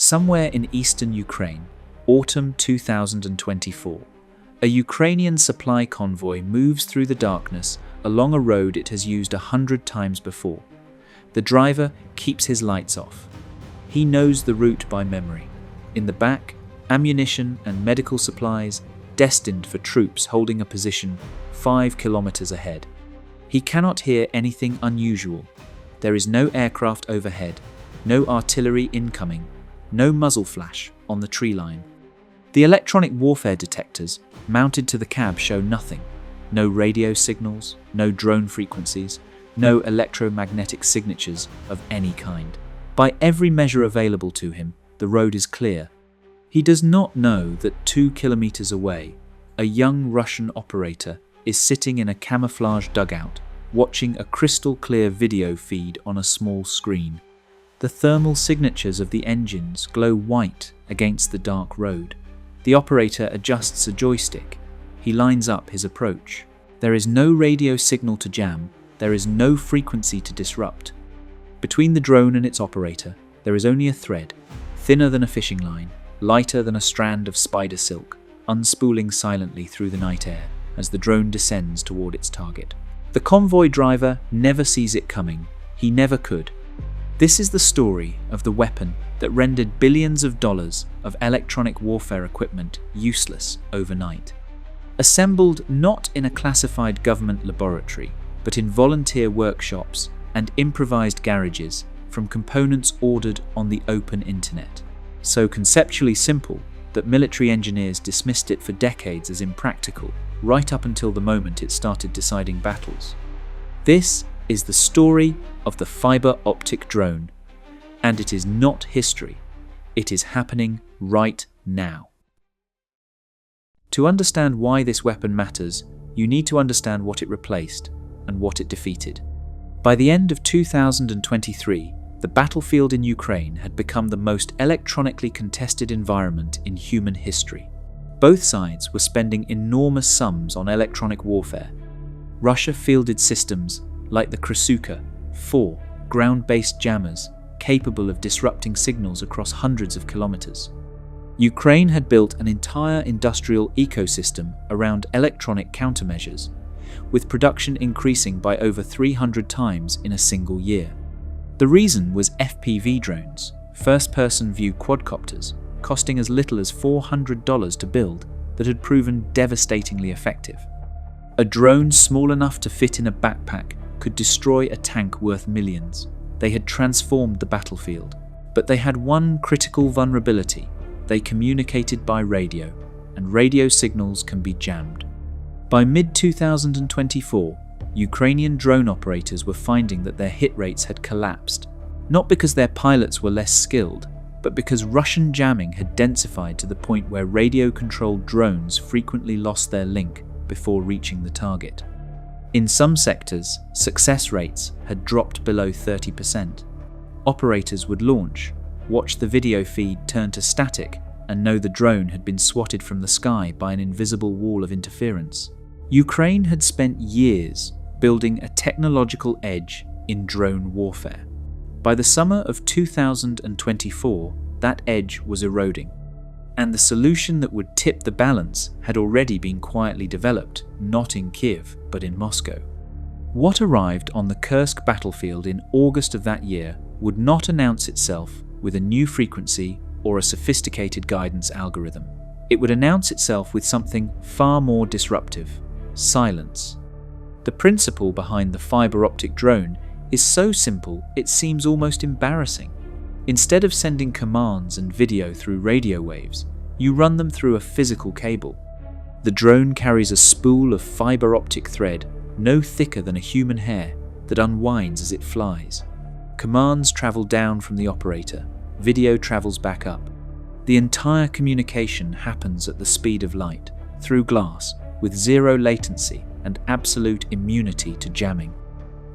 Somewhere in eastern Ukraine, autumn 2024, a Ukrainian supply convoy moves through the darkness along a road it has used 100 times before. The driver keeps his lights off. He knows the route by memory. In the back, ammunition and medical supplies destined for troops holding a position 5 kilometers ahead. He cannot hear anything unusual. There is no aircraft overhead, no artillery incoming, no muzzle flash on the tree line. The electronic warfare detectors mounted to the cab show nothing. No radio signals, no drone frequencies, no electromagnetic signatures of any kind. By every measure available to him, the road is clear. He does not know that 2 kilometers away, a young Russian operator is sitting in a camouflage dugout, watching a crystal-clear video feed on a small screen. The thermal signatures of the engines glow white against the dark road. The operator adjusts a joystick. He lines up his approach. There is no radio signal to jam. There is no frequency to disrupt. Between the drone and its operator, there is only a thread, thinner than a fishing line, lighter than a strand of spider silk, unspooling silently through the night air as the drone descends toward its target. The convoy driver never sees it coming. He never could. This is the story of the weapon that rendered billions of dollars of electronic warfare equipment useless overnight. Assembled not in a classified government laboratory, but in volunteer workshops and improvised garages from components ordered on the open internet. So conceptually simple that military engineers dismissed it for decades as impractical, right up until the moment it started deciding battles. This is the story of the fiber optic drone, and it is not history. It is happening right now. To understand why this weapon matters, you need to understand what it replaced and what it defeated. By the end of 2023, the battlefield in Ukraine had become the most electronically contested environment in human history. Both sides were spending enormous sums on electronic warfare. Russia fielded systems like the Kursk, 4 ground-based jammers capable of disrupting signals across hundreds of kilometers. Ukraine had built an entire industrial ecosystem around electronic countermeasures, with production increasing by over 300 times in a single year. The reason was FPV drones, first-person view quadcopters, costing as little as $400 to build, that had proven devastatingly effective. A drone small enough to fit in a backpack could destroy a tank worth millions. They had transformed the battlefield, but they had one critical vulnerability. They communicated by radio, and radio signals can be jammed. By mid-2024, Ukrainian drone operators were finding that their hit rates had collapsed, not because their pilots were less skilled, but because Russian jamming had densified to the point where radio-controlled drones frequently lost their link before reaching the target. In some sectors, success rates had dropped below 30%. Operators would launch, watch the video feed turn to static, and know the drone had been swatted from the sky by an invisible wall of interference. Ukraine had spent years building a technological edge in drone warfare. By the summer of 2024, that edge was eroding, and the solution that would tip the balance had already been quietly developed, not in Kiev, but in Moscow. What arrived on the Kursk battlefield in August of that year would not announce itself with a new frequency or a sophisticated guidance algorithm. It would announce itself with something far more disruptive: silence. The principle behind the fiber optic drone is so simple it seems almost embarrassing. Instead of sending commands and video through radio waves, you run them through a physical cable. The drone carries a spool of fiber optic thread no thicker than a human hair that unwinds as it flies. Commands travel down from the operator, video travels back up. The entire communication happens at the speed of light, through glass, with zero latency and absolute immunity to jamming.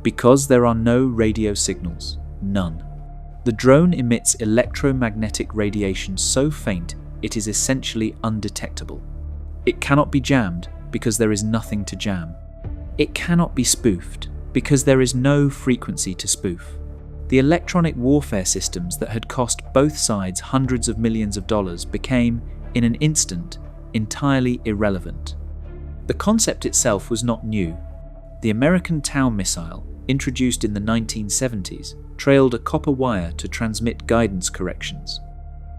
Because there are no radio signals, none. The drone emits electromagnetic radiation so faint it is essentially undetectable. It cannot be jammed because there is nothing to jam. It cannot be spoofed because there is no frequency to spoof. The electronic warfare systems that had cost both sides hundreds of millions of dollars became, in an instant, entirely irrelevant. The concept itself was not new. The American Tau missile, introduced in the 1970s, trailed a copper wire to transmit guidance corrections.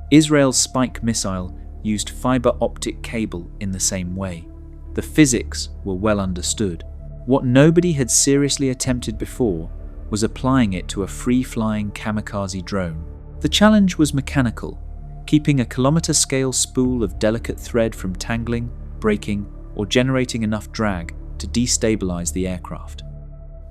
Israel's Spike missile used fiber optic cable in the same way. The physics were well understood. What nobody had seriously attempted before was applying it to a free-flying kamikaze drone. The challenge was mechanical, keeping a kilometre-scale spool of delicate thread from tangling, breaking, or generating enough drag to destabilize the aircraft.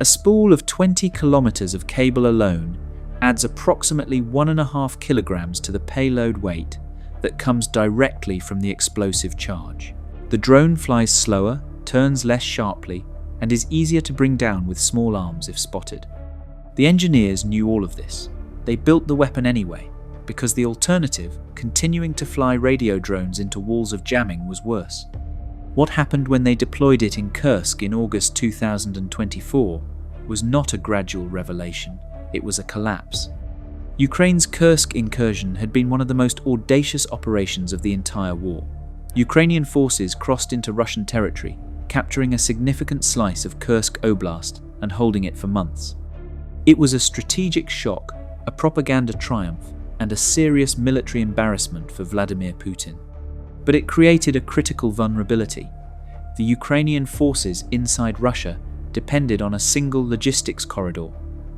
A spool of 20 kilometers of cable alone adds approximately 1.5 kilograms to the payload weight that comes directly from the explosive charge. The drone flies slower, turns less sharply, and is easier to bring down with small arms if spotted. The engineers knew all of this. They built the weapon anyway, because the alternative, continuing to fly radio drones into walls of jamming, was worse. What happened when they deployed it in Kursk in August 2024 was not a gradual revelation, it was a collapse. Ukraine's Kursk incursion had been one of the most audacious operations of the entire war. Ukrainian forces crossed into Russian territory, capturing a significant slice of Kursk Oblast and holding it for months. It was a strategic shock, a propaganda triumph, and a serious military embarrassment for Vladimir Putin. But it created a critical vulnerability. The Ukrainian forces inside Russia depended on a single logistics corridor,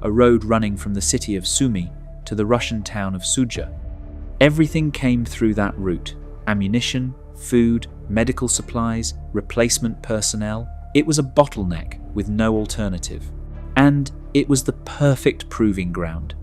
a road running from the city of Sumy to the Russian town of Sudzha. Everything came through that route: ammunition, food, medical supplies, replacement personnel. It was a bottleneck with no alternative. And it was the perfect proving ground.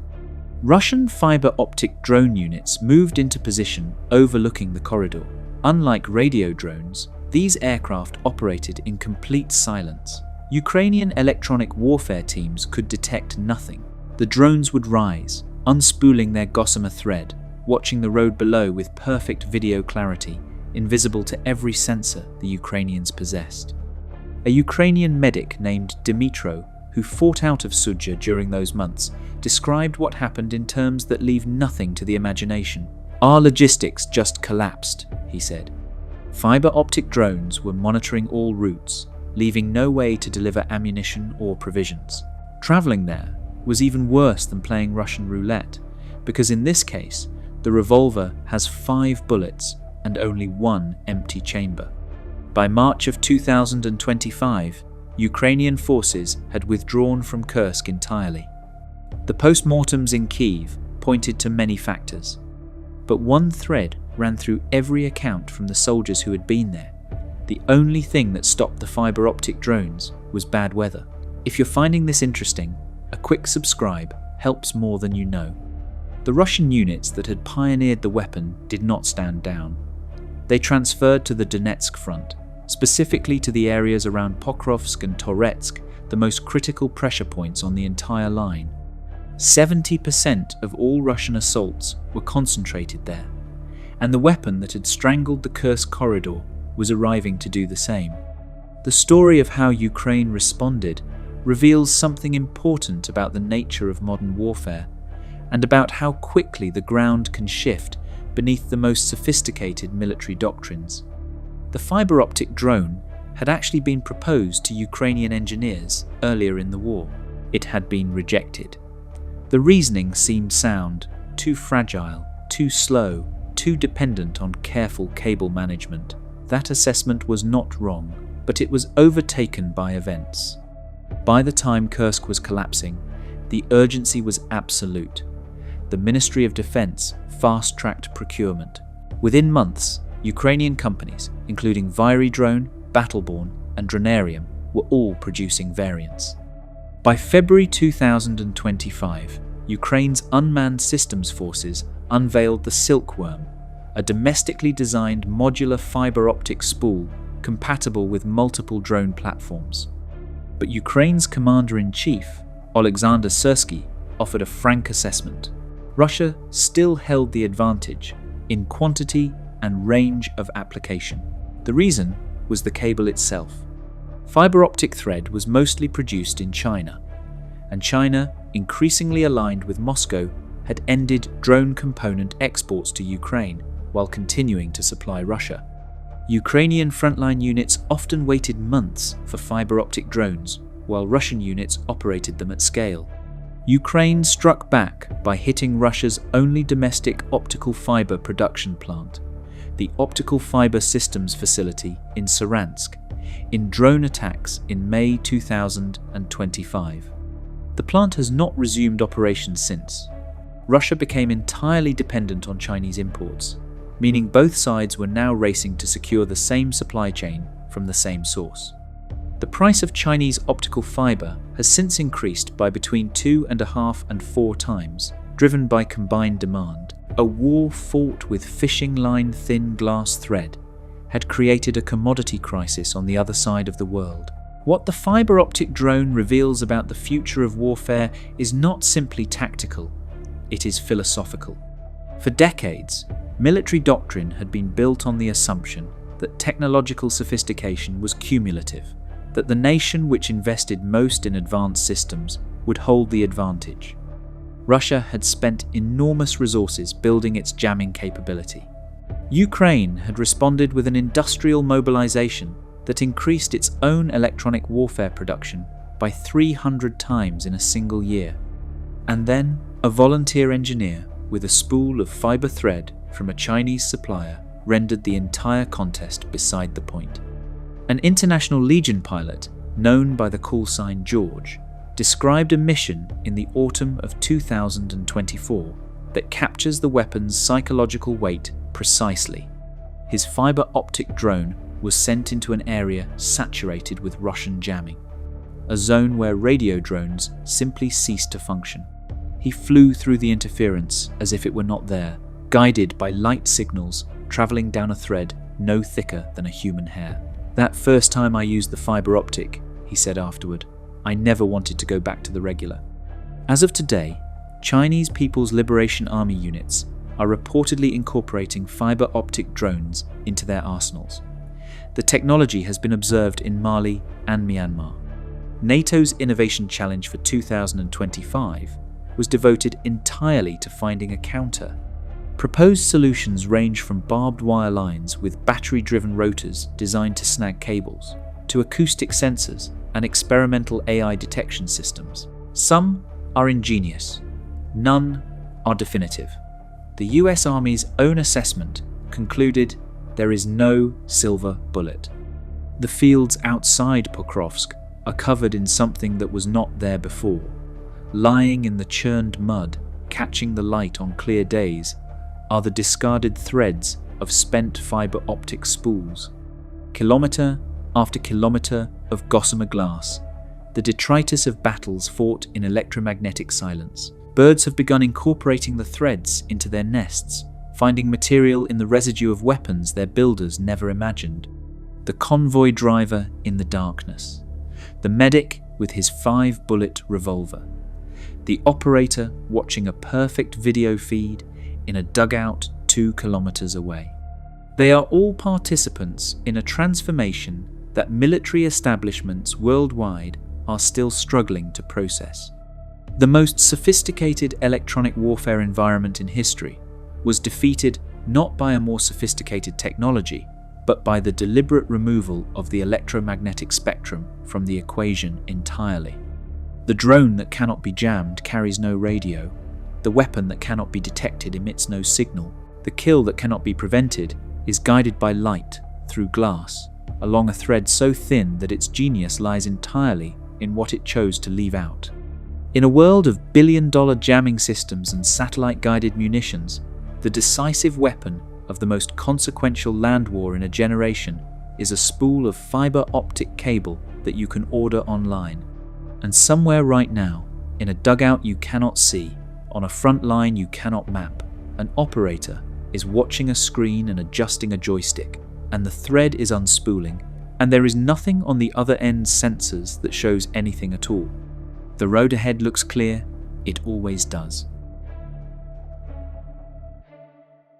Russian fiber optic drone units moved into position overlooking the corridor. Unlike radio drones, these aircraft operated in complete silence. Ukrainian electronic warfare teams could detect nothing. The drones would rise, unspooling their gossamer thread, watching the road below with perfect video clarity, invisible to every sensor the Ukrainians possessed. A Ukrainian medic named Dmytro, who fought out of Sudzha during those months, described what happened in terms that leave nothing to the imagination. "Our logistics just collapsed," he said. Fiber optic drones were monitoring all routes, leaving no way to deliver ammunition or provisions. Traveling there was even worse than playing Russian roulette, because in this case, the revolver has 5 bullets and only 1 empty chamber. By March of 2025, Ukrainian forces had withdrawn from Kursk entirely. The postmortems in Kyiv pointed to many factors, but one thread ran through every account from the soldiers who had been there. The only thing that stopped the fiber optic drones was bad weather. If you're finding this interesting, a quick subscribe helps more than you know. The Russian units that had pioneered the weapon did not stand down. They transferred to the Donetsk front, specifically to the areas around Pokrovsk and Toretsk, the most critical pressure points on the entire line. 70% of all Russian assaults were concentrated there, and the weapon that had strangled the Kursk corridor was arriving to do the same. The story of how Ukraine responded reveals something important about the nature of modern warfare, and about how quickly the ground can shift beneath the most sophisticated military doctrines. The fiber optic drone had actually been proposed to Ukrainian engineers earlier in the war. It had been rejected. The reasoning seemed sound: too fragile, too slow, too dependent on careful cable management. That assessment was not wrong, but it was overtaken by events. By the time Kursk was collapsing, the urgency was absolute. The Ministry of Defense fast-tracked procurement. Within months, Ukrainian companies, including Viry Drone, Battleborn, and Dronarium, were all producing variants. By February 2025, Ukraine's unmanned systems forces unveiled the Silkworm, a domestically designed modular fiber optic spool compatible with multiple drone platforms. But Ukraine's commander-in-chief, Alexander Syrsky, offered a frank assessment. Russia still held the advantage in quantity and range of application. The reason was the cable itself. Fiber optic thread was mostly produced in China, and China, increasingly aligned with Moscow, had ended drone component exports to Ukraine while continuing to supply Russia. Ukrainian frontline units often waited months for fiber optic drones, while Russian units operated them at scale. Ukraine struck back by hitting Russia's only domestic optical fiber production plant, the Optical Fiber Systems facility in Saransk, in drone attacks in May 2025. The plant has not resumed operations since. Russia became entirely dependent on Chinese imports, meaning both sides were now racing to secure the same supply chain from the same source. The price of Chinese optical fiber has since increased by between 2.5 and 4 times, driven by combined demand. A war fought with fishing line thin glass thread had created a commodity crisis on the other side of the world. What the fiber optic drone reveals about the future of warfare is not simply tactical, it is philosophical. For decades, military doctrine had been built on the assumption that technological sophistication was cumulative, that the nation which invested most in advanced systems would hold the advantage. Russia had spent enormous resources building its jamming capability. Ukraine had responded with an industrial mobilization that increased its own electronic warfare production by 300 times in a single year. And then, a volunteer engineer with a spool of fiber thread from a Chinese supplier rendered the entire contest beside the point. An International Legion pilot, known by the call sign George, described a mission in the autumn of 2024 that captures the weapon's psychological weight precisely. His fiber optic drone was sent into an area saturated with Russian jamming, a zone where radio drones simply ceased to function. He flew through the interference as if it were not there, guided by light signals travelling down a thread no thicker than a human hair. "That first time I used the fiber optic," he said afterward, "I never wanted to go back to the regular." As of today, Chinese People's Liberation Army units are reportedly incorporating fiber optic drones into their arsenals. The technology has been observed in Mali and Myanmar. NATO's Innovation Challenge for 2025 was devoted entirely to finding a counter. Proposed solutions range from barbed wire lines with battery-driven rotors designed to snag cables, to acoustic sensors and experimental AI detection systems. Some are ingenious, none are definitive. The US Army's own assessment concluded there is no silver bullet. The fields outside Pokrovsk are covered in something that was not there before. Lying in the churned mud, catching the light on clear days, are the discarded threads of spent fiber optic spools. Kilometre after kilometre of gossamer glass, the detritus of battles fought in electromagnetic silence. Birds have begun incorporating the threads into their nests, finding material in the residue of weapons their builders never imagined. The convoy driver in the darkness, the medic with his 5-bullet revolver, the operator watching a perfect video feed in a dugout 2 kilometers away. They are all participants in a transformation that military establishments worldwide are still struggling to process. The most sophisticated electronic warfare environment in history was defeated not by a more sophisticated technology, but by the deliberate removal of the electromagnetic spectrum from the equation entirely. The drone that cannot be jammed carries no radio. The weapon that cannot be detected emits no signal. The kill that cannot be prevented is guided by light through glass, along a thread so thin that its genius lies entirely in what it chose to leave out. In a world of billion-dollar jamming systems and satellite-guided munitions, the decisive weapon of the most consequential land war in a generation is a spool of fiber optic cable that you can order online. And somewhere right now, in a dugout you cannot see, on a front line you cannot map, an operator is watching a screen and adjusting a joystick, and the thread is unspooling, and there is nothing on the other end's sensors that shows anything at all. The road ahead looks clear, it always does.